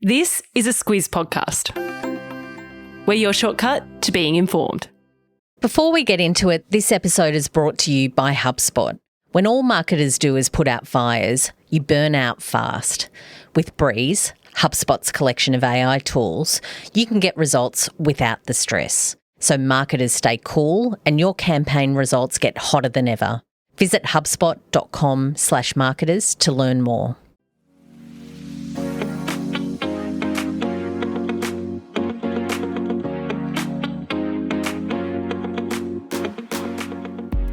This is a Squiz podcast. We're your shortcut to being informed. Before we get into it, this episode is brought to you by HubSpot. When all marketers do is put out fires, you burn out fast. With Breeze, HubSpot's collection of AI tools, you can get results without the stress. So marketers stay cool and your campaign results get hotter than ever. Visit hubspot.com/marketers to learn more.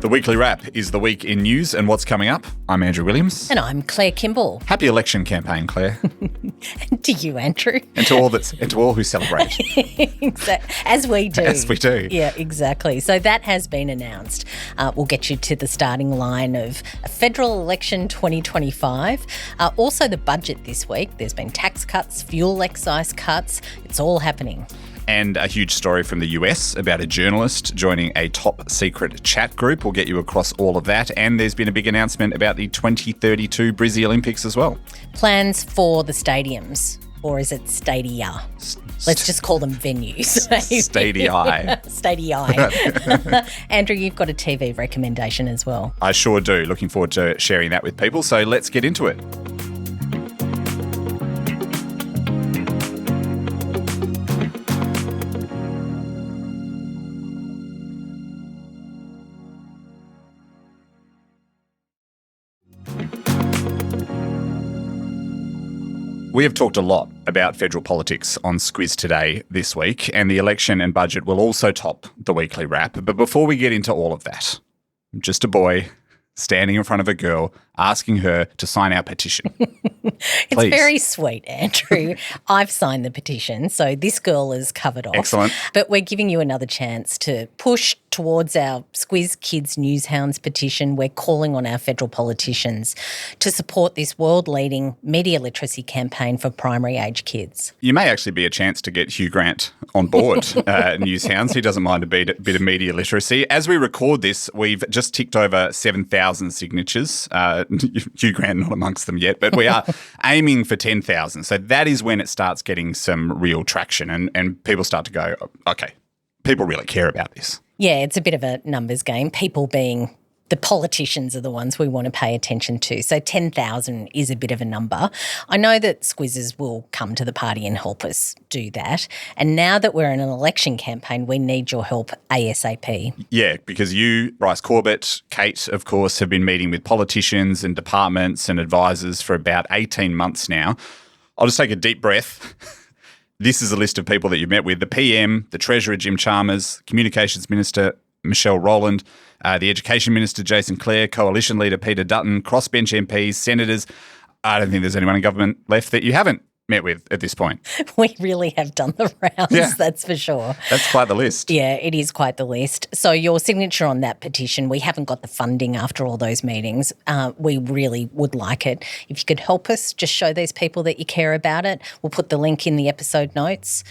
The Weekly Wrap is the week in news and what's coming up. I'm Andrew Williams. And I'm Claire Kimball. Happy election campaign, Claire. To you, Andrew. And to all who celebrate. As we do. As we do. Yeah, exactly. So that has been announced. We'll get you to the starting line of a federal election 2025. Also the budget this week. There's been tax cuts, fuel excise cuts. It's all happening. And a huge story from the US about a journalist joining a top secret chat group. We'll get you across all of that. And there's been a big announcement about the 2032 Brisbane Olympics as well. Plans for the stadiums, or is it stadia? Let's just call them venues. Stadia. Stadia. Andrew, you've got a TV recommendation as well. I sure do. Looking forward to sharing that with people. So let's get into it. We have talked a lot about federal politics on Squiz Today this week, and the election and budget will also top the weekly wrap. But before we get into all of that, I'm just a boy standing in front of a girl asking her to sign our petition. It's very sweet, Andrew. I've signed the petition, so this girl is covered off. Excellent. But we're giving you another chance to push towards our Squiz Kids Newshounds petition. We're calling on our federal politicians to support this world-leading media literacy campaign for primary age kids. You may actually be a chance to get Hugh Grant on board Newshounds. He doesn't mind a bit of media literacy. As we record this, we've just ticked over 7,000 signatures. Hugh Grant not amongst them yet, but we are aiming for 10,000. So that is when it starts getting some real traction and people start to go, okay, people really care about this. Yeah, it's a bit of a numbers game. People being the politicians are the ones we want to pay attention to. So 10,000 is a bit of a number. I know that Squizzers will come to the party and help us do that. And now that we're in an election campaign, we need your help ASAP. Yeah, because you, Bryce Corbett, Kate, of course, have been meeting with politicians and departments and advisors for about 18 months now. I'll just take a deep breath. This is a list of people that you've met with: the PM, the Treasurer, Jim Chalmers, Communications Minister, Michelle Rowland, the Education Minister, Jason Clare, Coalition Leader, Peter Dutton, crossbench MPs, senators. I don't think there's anyone in government left that you haven't met with at this point. We really have done the rounds, that's for sure. That's quite the list. Yeah, it is quite the list. So your signature on that petition, we haven't got the funding after all those meetings. We really would like it. If you could help us, just show these people that you care about it. We'll put the link in the episode notes.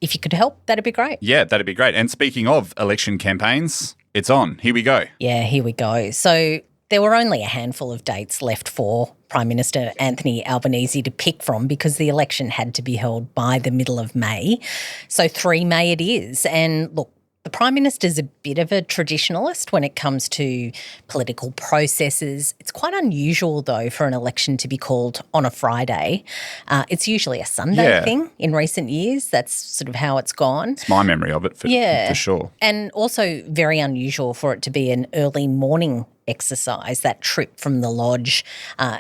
If you could help, that'd be great. Yeah, that'd be great. And speaking of election campaigns, it's on. Here we go. Yeah, here we go. So there were only a handful of dates left for Prime Minister Anthony Albanese to pick from because the election had to be held by the middle of May. So 3 May it is. And look, the Prime Minister's a bit of a traditionalist when it comes to political processes. It's quite unusual, though, for an election to be called on a Friday. It's usually a Sunday thing in recent years. That's sort of how it's gone. It's my memory of it for sure. And also very unusual for it to be an early morning exercise, that trip from the lodge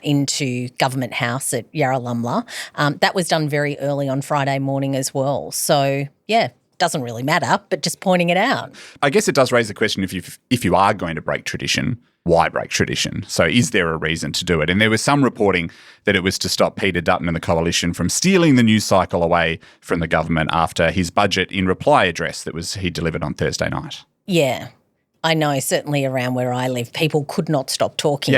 into Government House at Yarralumla. That was done very early on Friday morning as well. So, yeah. Doesn't really matter, but just pointing it out. I guess it does raise the question, if you are going to break tradition, why break tradition? So is there a reason to do it? And there was some reporting that it was to stop Peter Dutton and the Coalition from stealing the news cycle away from the government after his budget in reply address that he delivered on Thursday night. Yeah. I know, certainly around where I live, people could not stop talking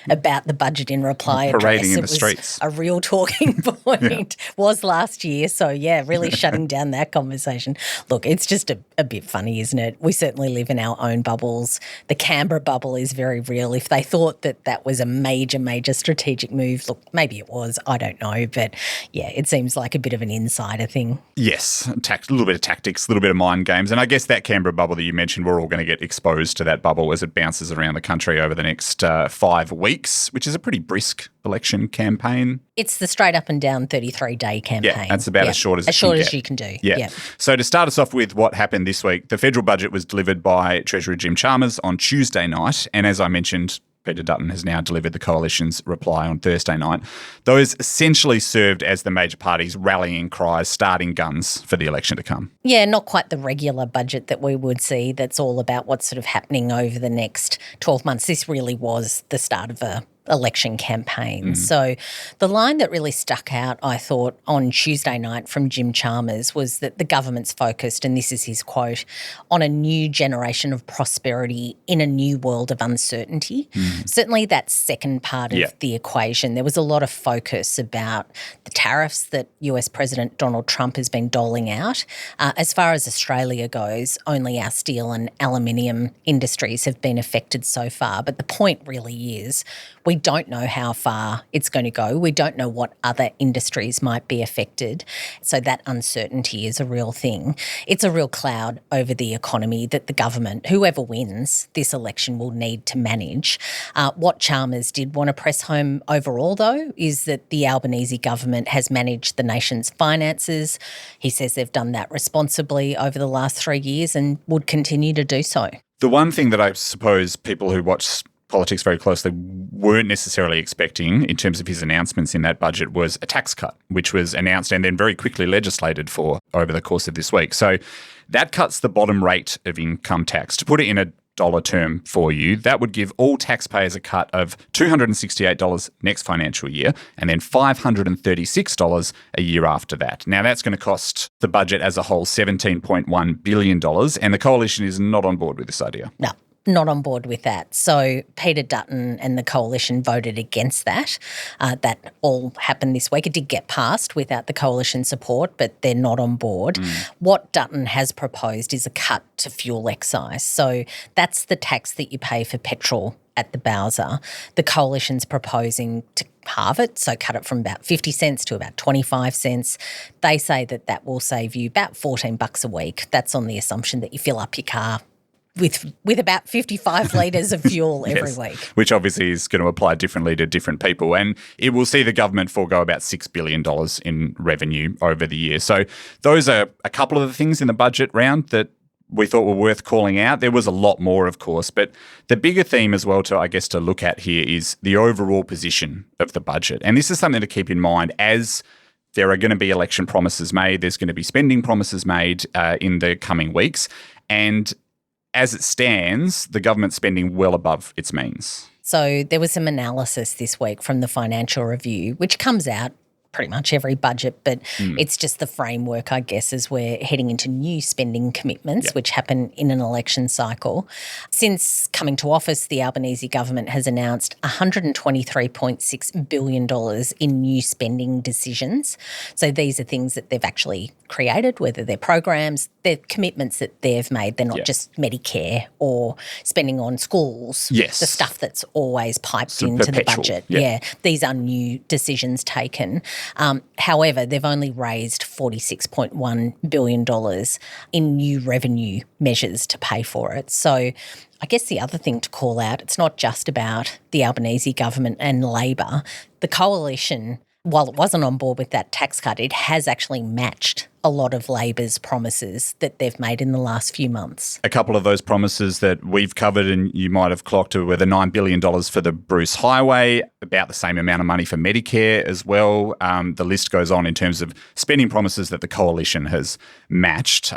about the budget in reply Parading address. in the streets. A real talking point. Was last year. So, really shutting down that conversation. Look, it's just a bit funny, isn't it? We certainly live in our own bubbles. The Canberra bubble is very real. If they thought that was a major, major strategic move, look, maybe it was. I don't know. But, it seems like a bit of an insider thing. Yes, a little bit of tactics, a little bit of mind games. And I guess that Canberra bubble that you mentioned, we're all going to get exposed to that bubble as it bounces around the country over the next 5 weeks, which is a pretty brisk election campaign. It's the straight up and down 33-day campaign. Yeah, that's about as short as you can do. Yeah. So to start us off with what happened this week, the federal budget was delivered by Treasurer Jim Chalmers on Tuesday night. And as I mentioned, Peter Dutton has now delivered the coalition's reply on Thursday night. Those essentially served as the major parties' rallying cries, starting guns for the election to come. Yeah, not quite the regular budget that we would see that's all about what's sort of happening over the next 12 months. This really was the start of a election campaign. So the line that really stuck out, I thought, on Tuesday night from Jim Chalmers was that the government's focused, and this is his quote, on a new generation of prosperity in a new world of uncertainty. Certainly that second part of the equation, there was a lot of focus about the tariffs that US President Donald Trump has been doling out. As far as Australia goes, only our steel and aluminium industries have been affected so far. But the point really is we don't know how far it's going to go. We don't know what other industries might be affected. So that uncertainty is a real thing. It's a real cloud over the economy that the government, whoever wins this election, will need to manage. What Chalmers did want to press home overall, though, is that the Albanese government has managed the nation's finances. He says they've done that responsibly over the last 3 years and would continue to do so. The one thing that I suppose people who watch politics very closely weren't necessarily expecting in terms of his announcements in that budget was a tax cut, which was announced and then very quickly legislated for over the course of this week. So that cuts the bottom rate of income tax. To put it in a dollar term for you, that would give all taxpayers a cut of $268 next financial year and then $536 a year after that. Now, that's going to cost the budget as a whole $17.1 billion, and the coalition is not on board with this idea. No. Not on board with that. So Peter Dutton and the coalition voted against that. That all happened this week. It did get passed without the coalition support, but they're not on board. What Dutton has proposed is a cut to fuel excise. So that's the tax that you pay for petrol at the Bowser. The coalition's proposing to halve it, so cut it from about 50 cents to about 25 cents. They say that will save you about $14 a week. That's on the assumption that you fill up your car with about 55 litres of fuel every week. Which obviously is going to apply differently to different people. And it will see the government forego about $6 billion in revenue over the year. So those are a couple of the things in the budget round that we thought were worth calling out. There was a lot more, of course, but the bigger theme as well to look at here is the overall position of the budget. And this is something to keep in mind as there are going to be election promises made. There's going to be spending promises made in the coming weeks. And as it stands, the government's spending well above its means. So there was some analysis this week from the Financial Review, which comes out pretty much every budget, but it's just the framework, I guess, as we're heading into new spending commitments, which happen in an election cycle. Since coming to office, the Albanese government has announced $123.6 billion in new spending decisions. So these are things that they've actually created, whether they're programs, they're commitments that they've made. They're not just Medicare or spending on schools, the stuff that's always piped into the budget. These are new decisions taken. However, they've only raised $46.1 billion in new revenue measures to pay for it. So I guess the other thing to call out, it's not just about the Albanese government and Labor. The coalition, while it wasn't on board with that tax cut, it has actually matched a lot of Labor's promises that they've made in the last few months. A couple of those promises that we've covered and you might have clocked were the $9 billion for the Bruce Highway, about the same amount of money for Medicare as well. The list goes on in terms of spending promises that the coalition has matched.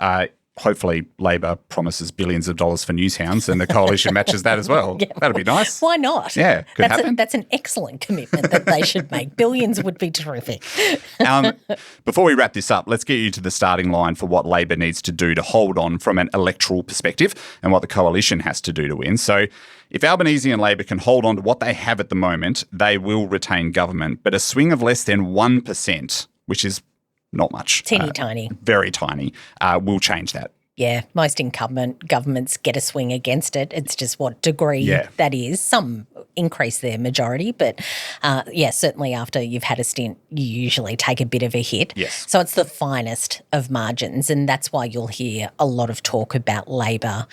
hopefully Labor promises billions of dollars for news hounds and the coalition matches that as well. Yeah, That'd be nice. Why not? Yeah, could happen. That's an excellent commitment that they should make. Billions would be terrific. Before we wrap this up, let's get you to the starting line for what Labor needs to do to hold on from an electoral perspective and what the coalition has to do to win. So if Albanese and Labor can hold on to what they have at the moment, they will retain government. But a swing of less than 1%, which is not much. Teeny tiny. Very tiny, will change that. Yeah, most incumbent governments get a swing against it. It's just what degree that is. Some increase their majority, but certainly after you've had a stint, you usually take a bit of a hit. Yes. So it's the finest of margins, and that's why you'll hear a lot of talk about Labor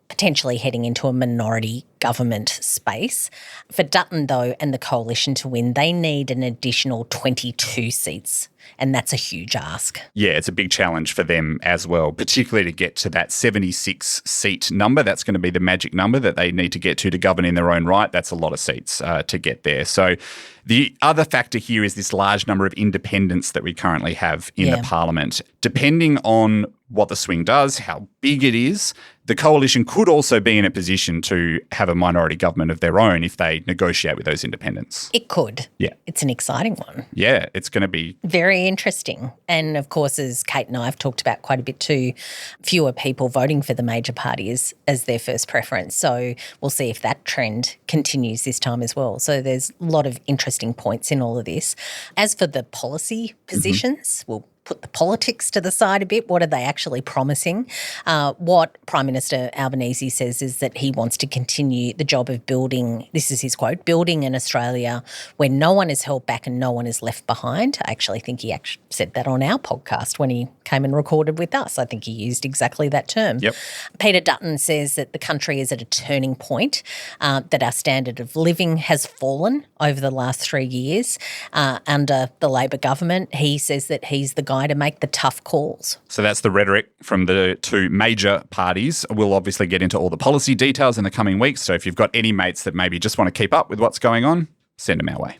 potentially heading into a minority government space. For Dutton, though, and the coalition to win, they need an additional 22 seats, and that's a huge ask. Yeah, it's a big challenge for them as well, particularly to get to that 76-seat number. That's going to be the magic number that they need to get to govern in their own right. That's a lot of seats to get there. So the other factor here is this large number of independents that we currently have in the parliament. Depending on what the swing does, how big it is, the coalition could also be in a position to have a minority government of their own if they negotiate with those independents. It could. Yeah. It's an exciting one. Yeah, it's going to be very interesting. And of course, as Kate and I have talked about quite a bit too, fewer people voting for the major parties as their first preference. So we'll see if that trend continues this time as well. So there's a lot of interesting points in all of this. As for the policy positions, we'll put the politics to the side a bit. What are they actually promising? What Prime Minister Albanese says is that he wants to continue the job of building, this is his quote, building an Australia where no one is held back and no one is left behind. I actually think he said that on our podcast when he came and recorded with us. I think he used exactly that term. Yep. Peter Dutton says that the country is at a turning point, that our standard of living has fallen over the last 3 years under the Labor government. He says that he's the guy to make the tough calls. So that's the rhetoric from the two major parties. We'll obviously get into all the policy details in the coming weeks. So if you've got any mates that maybe just want to keep up with what's going on, send them our way.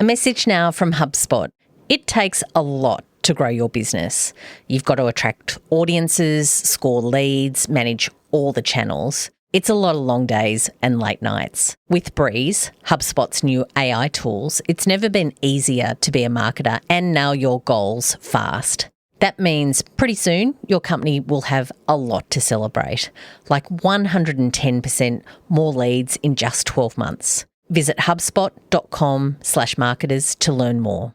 A message now from HubSpot. It takes a lot to grow your business. You've got to attract audiences, score leads, manage all the channels. It's a lot of long days and late nights. With Breeze, HubSpot's new AI tools, it's never been easier to be a marketer and nail your goals fast. That means pretty soon your company will have a lot to celebrate, like 110% more leads in just 12 months. Visit hubspot.com/marketers to learn more.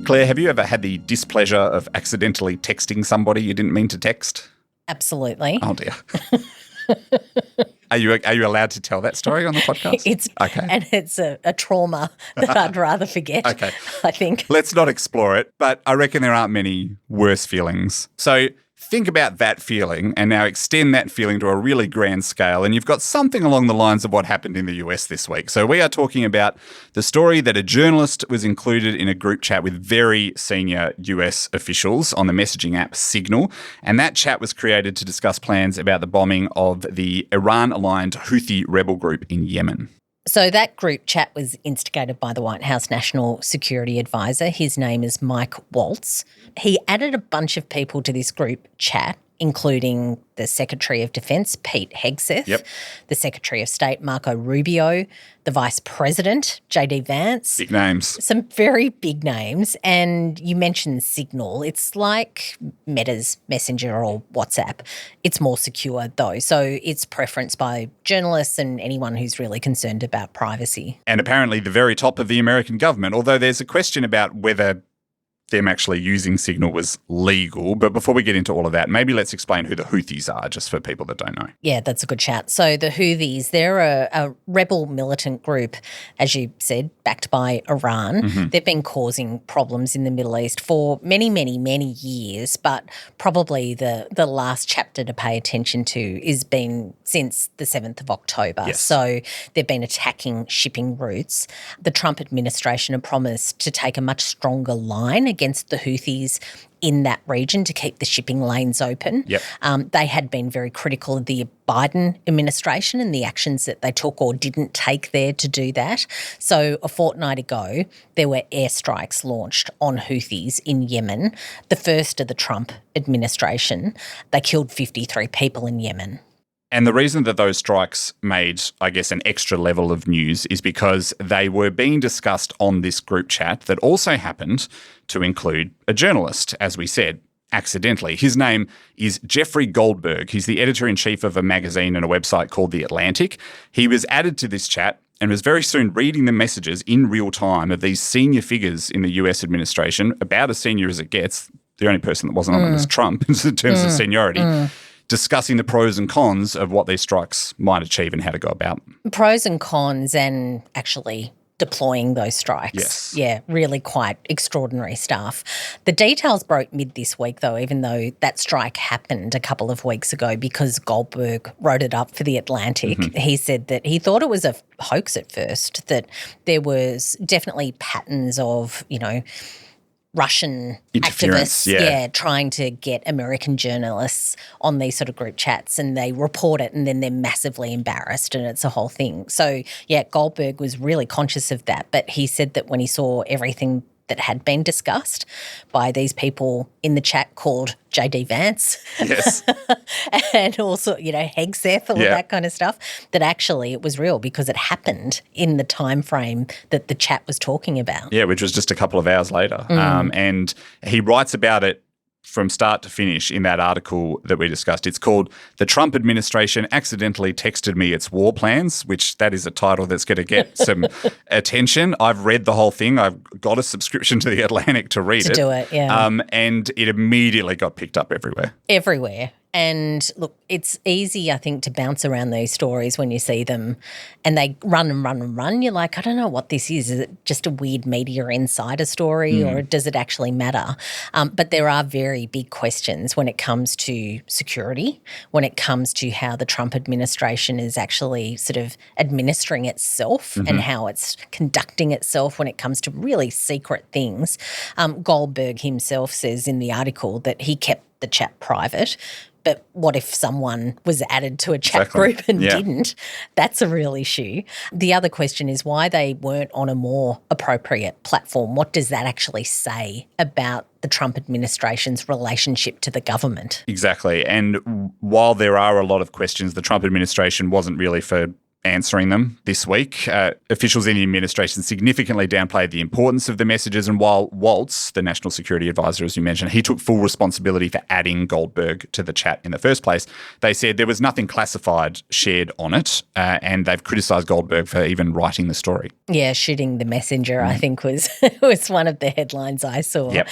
Claire, have you ever had the displeasure of accidentally texting somebody you didn't mean to text? Absolutely. Oh, dear. Are you allowed to tell that story on the podcast? It's a trauma that I'd rather forget, Okay. I think. Let's not explore it, but I reckon there aren't many worse feelings. So think about that feeling and now extend that feeling to a really grand scale, and you've got something along the lines of what happened in the US this week. So we are talking about the story that a journalist was included in a group chat with very senior US officials on the messaging app Signal, and that chat was created to discuss plans about the bombing of the Iran-aligned Houthi rebel group in Yemen. So that group chat was instigated by the White House National Security Advisor. His name is Mike Waltz. He added a bunch of people to this group chat, including the Secretary of Defence, Pete Hegseth, the Secretary of State, Marco Rubio, the Vice President, JD Vance. Big names. Some very big names. And you mentioned Signal. It's like Meta's Messenger or WhatsApp. It's more secure though. So it's preferenced by journalists and anyone who's really concerned about privacy. And apparently the very top of the American government, although there's a question about whether them actually using Signal was legal. But before we get into all of that, maybe let's explain who the Houthis are, just for people that don't know. Yeah, that's a good chat. So the Houthis, they're a rebel militant group, as you said, backed by Iran. Mm-hmm. They've been causing problems in the Middle East for many, many, many years, but probably the last chapter to pay attention to has been since the 7th of October. Yes. So they've been attacking shipping routes. The Trump administration had promised to take a much stronger line against the Houthis in that region to keep the shipping lanes open. Yep. They had been very critical of the Biden administration and the actions that they took or didn't take there to do that. So a fortnight ago, there were airstrikes launched on Houthis in Yemen, the first of the Trump administration. They killed 53 people in Yemen. And the reason that those strikes made, I guess, an extra level of news is because they were being discussed on this group chat that also happened to include a journalist, as we said, accidentally. His name is Jeffrey Goldberg. He's the editor-in-chief of a magazine and a website called The Atlantic. He was added to this chat and was very soon reading the messages in real time of these senior figures in the US administration, about as senior as it gets. The only person that wasn't on it was Trump in terms of seniority. Discussing the pros and cons of what these strikes might achieve and how to go about them. Pros and cons and actually deploying those strikes. Yes. Yeah, really quite extraordinary stuff. The details broke mid this week, though, even though that strike happened a couple of weeks ago because Goldberg wrote it up for The Atlantic. He said that he thought it was a hoax at first, that there was definitely patterns of, Russian Interference, activists, trying to get American journalists on these sort of group chats, and they report it and then they're massively embarrassed and it's a whole thing. So, Goldberg was really conscious of that, but he said that when he saw everything that had been discussed by these people in the chat called JD Vance Yes. and also, Hegseth, all that kind of stuff, that actually it was real because it happened in the time frame that the chat was talking about. Yeah, which was just a couple of hours later. And he writes about it from start to finish in that article that we discussed. It's called "The Trump Administration Accidentally Texted Me Its War Plans," which that is a title that's going to get some attention. I've read the whole thing. I've got a subscription to The Atlantic to read it. To do it, yeah. And it immediately got picked up everywhere. Everywhere. And look, it's easy, I think, to bounce around these stories when you see them and they run and run and run. You're like, I don't know what this is. Is it just a weird media insider story or does it actually matter? But there are very big questions when it comes to security, when it comes to how the Trump administration is actually sort of administering itself and how it's conducting itself when it comes to really secret things. Goldberg himself says in the article that he kept the chat private. But what if someone was added to a chat group and didn't? That's a real issue. The other question is why they weren't on a more appropriate platform. What does that actually say about the Trump administration's relationship to the government? Exactly. And while there are a lot of questions, the Trump administration wasn't really for answering them this week. Officials in the administration significantly downplayed the importance of the messages, and while Waltz, the national security advisor, as you mentioned, he took full responsibility for adding Goldberg to the chat in the first place, they said there was nothing classified shared on it, and they've criticised Goldberg for even writing the story. Yeah, shooting the messenger, I think was one of the headlines I saw. Yep.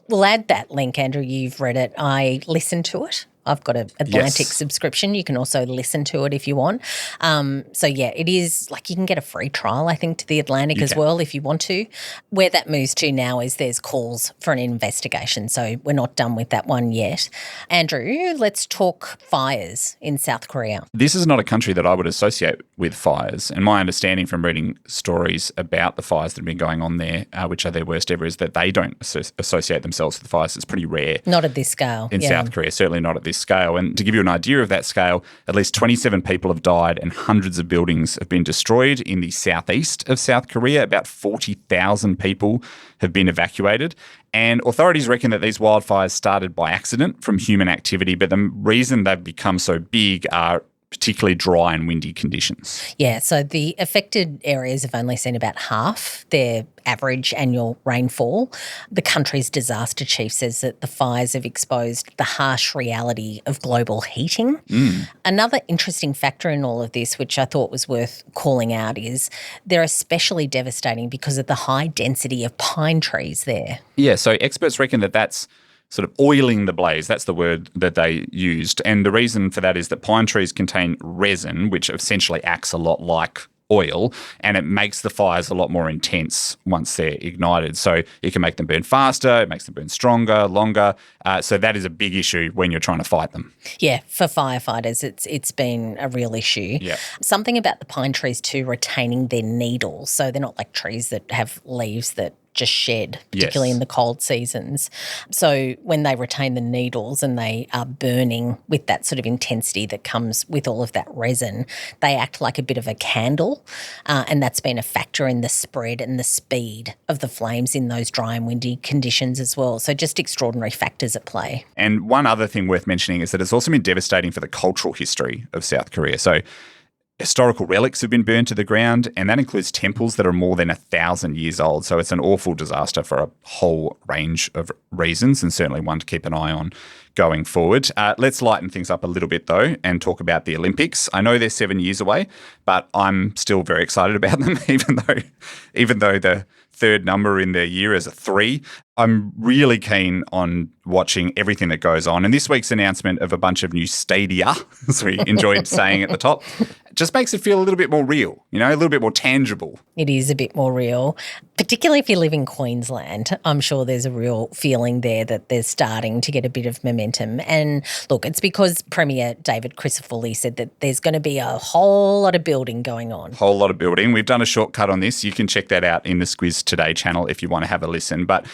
We'll add that link, Andrew. You've read it. I listened to it. I've got an Atlantic subscription. You can also listen to it if you want. It is like you can get a free trial, I think, to The Atlantic as well if you want to. Where that moves to now is there's calls for an investigation. So we're not done with that one yet. Andrew, let's talk fires in South Korea. This is not a country that I would associate with fires. And my understanding from reading stories about the fires that have been going on there, which are their worst ever, is that they don't associate themselves with fires. It's pretty rare. Not at this scale. In South Korea, certainly not at this scale. And to give you an idea of that scale, at least 27 people have died and hundreds of buildings have been destroyed in the southeast of South Korea. About 40,000 people have been evacuated. And authorities reckon that these wildfires started by accident from human activity, but the reason they've become so big are particularly dry and windy conditions. Yeah, so the affected areas have only seen about half their average annual rainfall. The country's disaster chief says that the fires have exposed the harsh reality of global heating. Another interesting factor in all of this, which I thought was worth calling out, is they're especially devastating because of the high density of pine trees there. Yeah, so experts reckon that that's sort of oiling the blaze. That's the word that they used. And the reason for that is that pine trees contain resin, which essentially acts a lot like oil, and it makes the fires a lot more intense once they're ignited. So it can make them burn faster, it makes them burn stronger, longer. So that is a big issue when you're trying to fight them. Yeah, for firefighters, it's been a real issue. Yeah. Something about the pine trees too retaining their needles. So they're not like trees that have leaves that just shed, particularly in the cold seasons. So when they retain the needles and they are burning with that sort of intensity that comes with all of that resin, they act like a bit of a candle, and that's been a factor in the spread and the speed of the flames in those dry and windy conditions as well. So just extraordinary factors at play. And one other thing worth mentioning is that it's also been devastating for the cultural history of South Korea. So historical relics have been burned to the ground, and that includes temples that are more than 1,000 years old. So it's an awful disaster for a whole range of reasons, and certainly one to keep an eye on going forward. Let's lighten things up a little bit, though, and talk about the Olympics. I know they're 7 years away, but I'm still very excited about them, even though the third number in the year is a 3. I'm really keen on watching everything that goes on. And this week's announcement of a bunch of new stadia, as we enjoyed saying at the top, just makes it feel a little bit more real, a little bit more tangible. It is a bit more real, particularly if you live in Queensland. I'm sure there's a real feeling there that they're starting to get a bit of momentum. And look, it's because Premier David Crisafulli said that there's going to be a whole lot of building going on. Whole lot of building. We've done a shortcut on this. You can check that out in the Squiz Today channel if you want to have a listen. But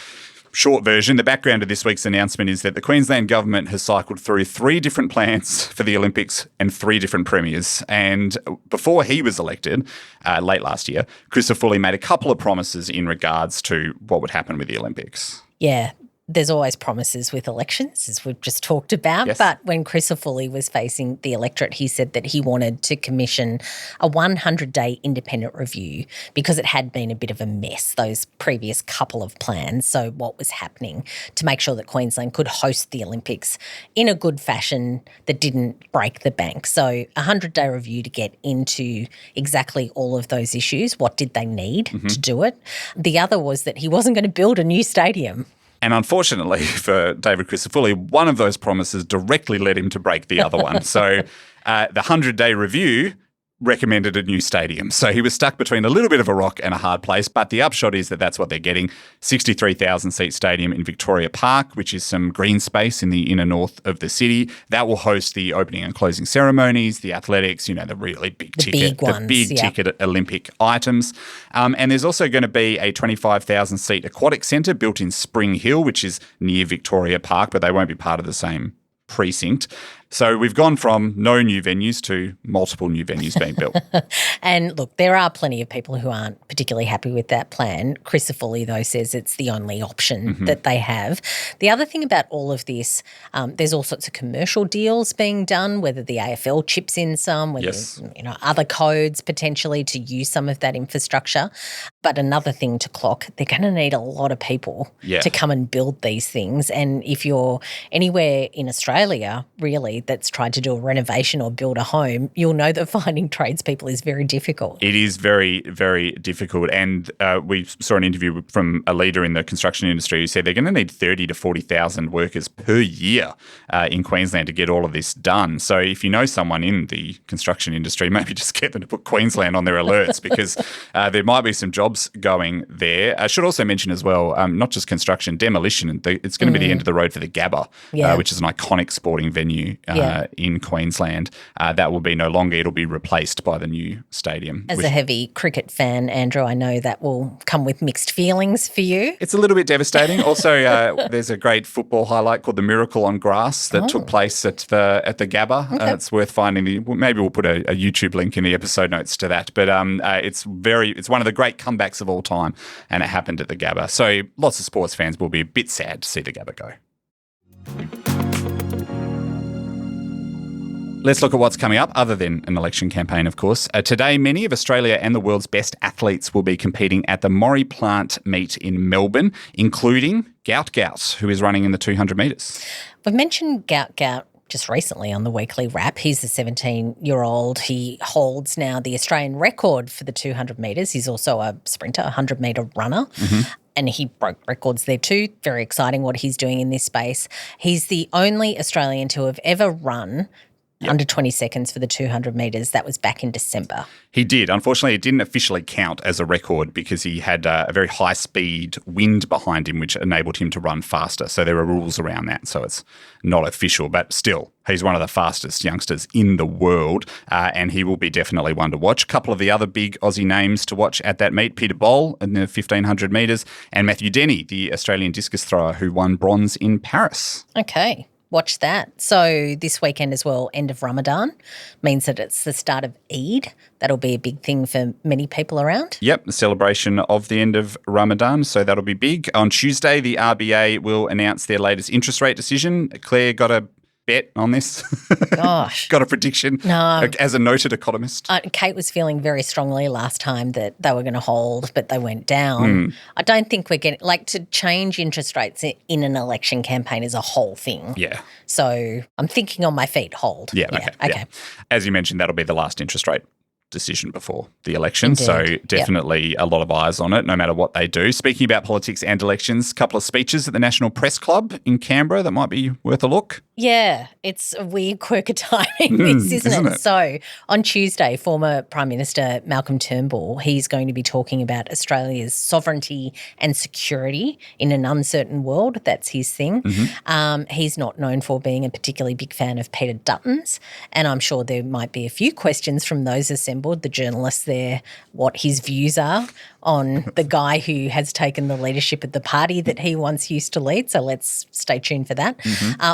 short version, the background of this week's announcement is that the Queensland government has cycled through 3 different plans for the Olympics and 3 different premiers. And before he was elected, late last year, Crisafulli made a couple of promises in regards to what would happen with the Olympics. Yeah. There's always promises with elections, as we've just talked about. Yes. But when Crisafulli was facing the electorate, he said that he wanted to commission a 100-day independent review because it had been a bit of a mess, those previous couple of plans. So what was happening to make sure that Queensland could host the Olympics in a good fashion that didn't break the bank. So a 100-day review to get into exactly all of those issues. What did they need to do it? The other was that he wasn't going to build a new stadium. And unfortunately for David Crisafulli, one of those promises directly led him to break the other one. So the 100-day review recommended a new stadium. So he was stuck between a little bit of a rock and a hard place. But the upshot is that that's what they're getting. 63,000-seat stadium in Victoria Park, which is some green space in the inner north of the city. That will host the opening and closing ceremonies, the athletics, the really big ticket, ones, the big ticket Olympic items. And there's also going to be a 25,000-seat aquatic centre built in Spring Hill, which is near Victoria Park, but they won't be part of the same precinct. So we've gone from no new venues to multiple new venues being built. And look, there are plenty of people who aren't particularly happy with that plan. Crisafulli, though, says it's the only option that they have. The other thing about all of this, there's all sorts of commercial deals being done, whether the AFL chips in some, whether other codes potentially to use some of that infrastructure. But another thing to clock, they're going to need a lot of people to come and build these things. And if you're anywhere in Australia, really, that's tried to do a renovation or build a home, you'll know that finding tradespeople is very difficult. It is very, very difficult. And we saw an interview from a leader in the construction industry who said they're going to need 30 to 40,000 workers per year in Queensland to get all of this done. So if you know someone in the construction industry, maybe just get them to put Queensland on their alerts because there might be some jobs going there. I should also mention as well, not just construction, demolition. It's going to be the end of the road for the Gabba, which is an iconic sporting venue in Queensland. That will be no longer. It'll be replaced by the new stadium. As a heavy cricket fan, Andrew, I know that will come with mixed feelings for you. It's a little bit devastating. Also, there's a great football highlight called the Miracle on Grass that took place at the Gabba. Okay. It's worth finding. Maybe we'll put a YouTube link in the episode notes to that. But it's one of the great comebacks of all time, and it happened at the Gabba. So lots of sports fans will be a bit sad to see the Gabba go. Let's look at what's coming up, other than an election campaign, of course. Today, many of Australia and the world's best athletes will be competing at the Maurie Plant meet in Melbourne, including Gout, who is running in the 200 metres. We've mentioned Gout just recently on the weekly wrap. He's the 17-year-old. He holds now the Australian record for the 200 metres. He's also a sprinter, a 100-metre runner. And he broke records there too. Very exciting what he's doing in this space. He's the only Australian to have ever run under 20 seconds for the 200 metres. That was back in December. He did. Unfortunately, it didn't officially count as a record because he had a very high-speed wind behind him, which enabled him to run faster. So there are rules around that. So it's not official, but still, he's one of the fastest youngsters in the world, and he will be definitely one to watch. A couple of the other big Aussie names to watch at that meet, Peter Bol in the 1,500 metres, and Matthew Denny, the Australian discus thrower who won bronze in Paris. Okay. Watch that. So this weekend as well, end of Ramadan, means that it's the start of Eid. That'll be a big thing for many people around. Yep, the celebration of the end of Ramadan, so that'll be big. On Tuesday, the RBA will announce their latest interest rate decision. Claire got a bet on this? Gosh. Got a prediction? No. As a noted economist? Kate was feeling very strongly last time that they were going to hold, but they went down. I don't think we're getting, to change interest rates in an election campaign is a whole thing. Yeah. So I'm thinking on my feet, hold. Yeah, okay. Yeah. As you mentioned, that'll be the last interest rate decision before the election. Indeed. So definitely a lot of eyes on it, no matter what they do. Speaking about politics and elections, a couple of speeches at the National Press Club in Canberra that might be worth a look. Yeah, it's a weird quirk of timing, this, isn't it? So on Tuesday, former Prime Minister Malcolm Turnbull, he's going to be talking about Australia's sovereignty and security in an uncertain world. That's his thing. He's not known for being a particularly big fan of Peter Dutton's, and I'm sure there might be a few questions from those assembled, the journalists there, what his views are on the guy who has taken the leadership of the party that he once used to lead. So let's stay tuned for that.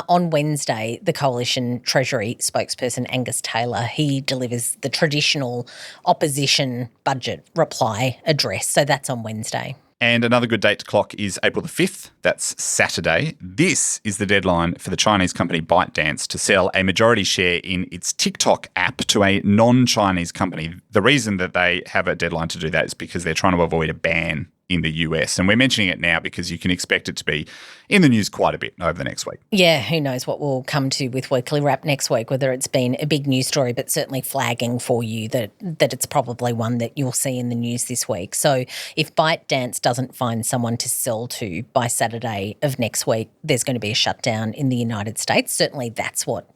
On Wednesday, the Coalition Treasury spokesperson Angus Taylor, he delivers the traditional opposition budget reply address. So that's on Wednesday. And another good date to clock is April the 5th. That's Saturday. This is the deadline for the Chinese company ByteDance to sell a majority share in its TikTok app to a non-Chinese company. The reason that they have a deadline to do that is because they're trying to avoid a ban in the US. And we're mentioning it now because you can expect it to be in the news quite a bit over the next week. Yeah, who knows what we'll come to with Weekly Wrap next week, whether it's been a big news story, but certainly flagging for you that it's probably one that you'll see in the news this week. So if ByteDance doesn't find someone to sell to by Saturday of next week, there's going to be a shutdown in the United States. Certainly that's what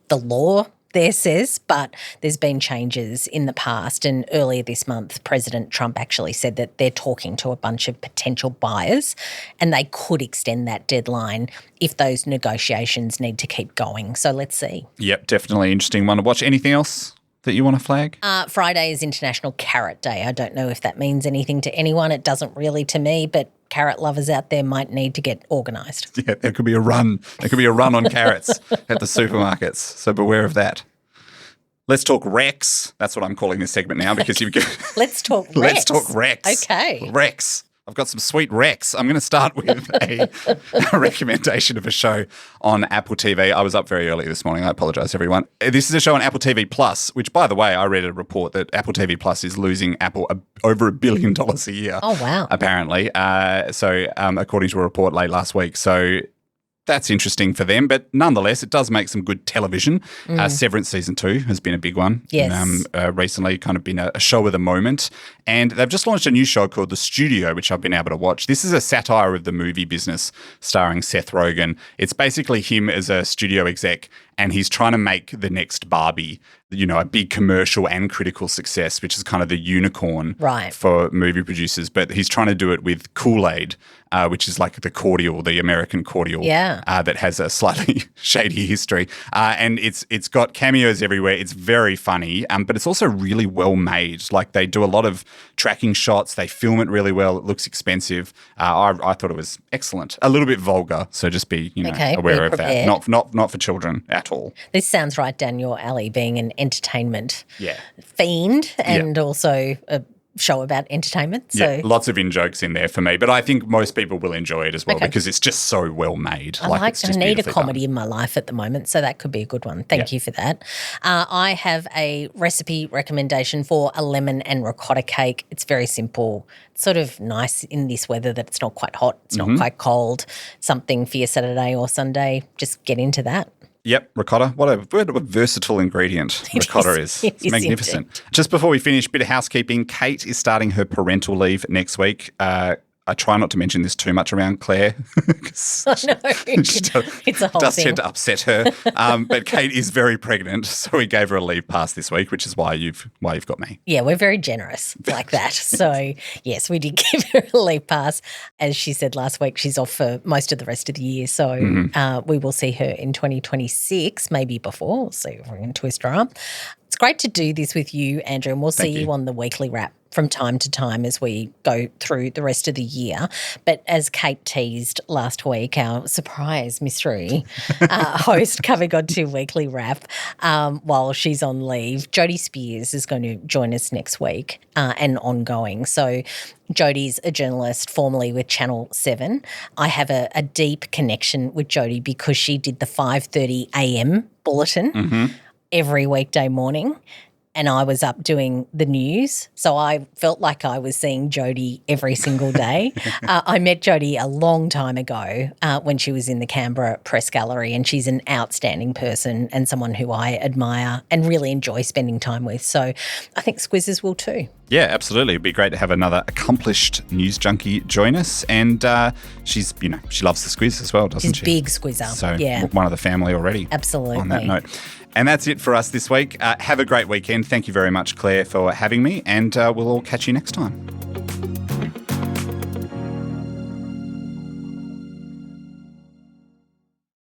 the law there says, but there's been changes in the past, and earlier this month President Trump actually said that they're talking to a bunch of potential buyers and they could extend that deadline if those negotiations need to keep going. So let's see. Yep, definitely interesting one to watch. Anything else that you want to flag? Friday is International Carrot Day. I don't know if that means anything to anyone. It doesn't really to me, but carrot lovers out there might need to get organised. Yeah, there could be a run. There could be a run on carrots at the supermarkets. So beware of that. Let's talk Rex. That's what I'm calling this segment now because you've got Let's talk Rex. Let's talk Rex. Okay. Rex. I've got some sweet Rex. I'm going to start with a recommendation of a show on Apple TV. I was up very early this morning. I apologise, everyone. This is a show on Apple TV Plus, which, by the way, I read a report that Apple TV Plus is losing Apple over $1 billion a year. Oh, wow. Apparently. According to a report late last week. So that's interesting for them, but nonetheless, it does make some good television. Severance Season 2 has been a big one. Yes. Recently, kind of been a show of the moment. And they've just launched a new show called The Studio, which I've been able to watch. This is a satire of the movie business starring Seth Rogen. It's basically him as a studio exec, and he's trying to make the next Barbie, a big commercial and critical success, which is kind of the unicorn for movie producers. But he's trying to do it with Kool-Aid, which is like the cordial, the American cordial that has a slightly shady history. And it's got cameos everywhere. It's very funny, but it's also really well made. Like they do a lot of tracking shots. They film it really well. It looks expensive. I thought it was excellent. A little bit vulgar, so just be aware of that. Not for children at all. This sounds right down your alley, being an entertainment fiend and also a show about entertainment. So lots of in-jokes in there for me, but I think most people will enjoy it as well because it's just so well made. I need a comedy in my life at the moment, so that could be a good one. Thank you for that. I have a recipe recommendation for a lemon and ricotta cake. It's very simple. It's sort of nice in this weather that it's not quite hot, it's not quite cold. Something for your Saturday or Sunday. Just get into that. Yep, ricotta. What a versatile ingredient ricotta is. It's magnificent. Indeed. Just before we finish, bit of housekeeping. Kate is starting her parental leave next week. I try not to mention this too much around Claire. I know. It's a whole does thing. tend to upset her. But Kate is very pregnant, so we gave her a leave pass this week, which is why you've got me. Yeah, we're very generous like that. So, yes, we did give her a leave pass. As she said last week, she's off for most of the rest of the year. So we will see her in 2026, maybe before. We'll see if we're going to twist her arm. It's great to do this with you, Andrew, and we'll see you on the weekly wrap from time to time as we go through the rest of the year. But as Kate teased last week, our surprise mystery host coming on to Weekly Wrap while she's on leave, Jodie Spears is going to join us next week and ongoing. So Jodie's a journalist formerly with Channel 7. I have a deep connection with Jodie because she did the 5:30 a.m. bulletin every weekday morning. And I was up doing the news, so I felt like I was seeing Jodie every single day. I met Jodie a long time ago when she was in the Canberra Press Gallery, and she's an outstanding person and someone who I admire and really enjoy spending time with. So I think Squizzes will too. Yeah, absolutely. It'd be great to have another accomplished news junkie join us. And she loves the squiz as well, doesn't she? She's a big squizzer. So yeah. One of the family already. Absolutely. On that note. And that's it for us this week. Have a great weekend. Thank you very much, Claire, for having me. And we'll all catch you next time.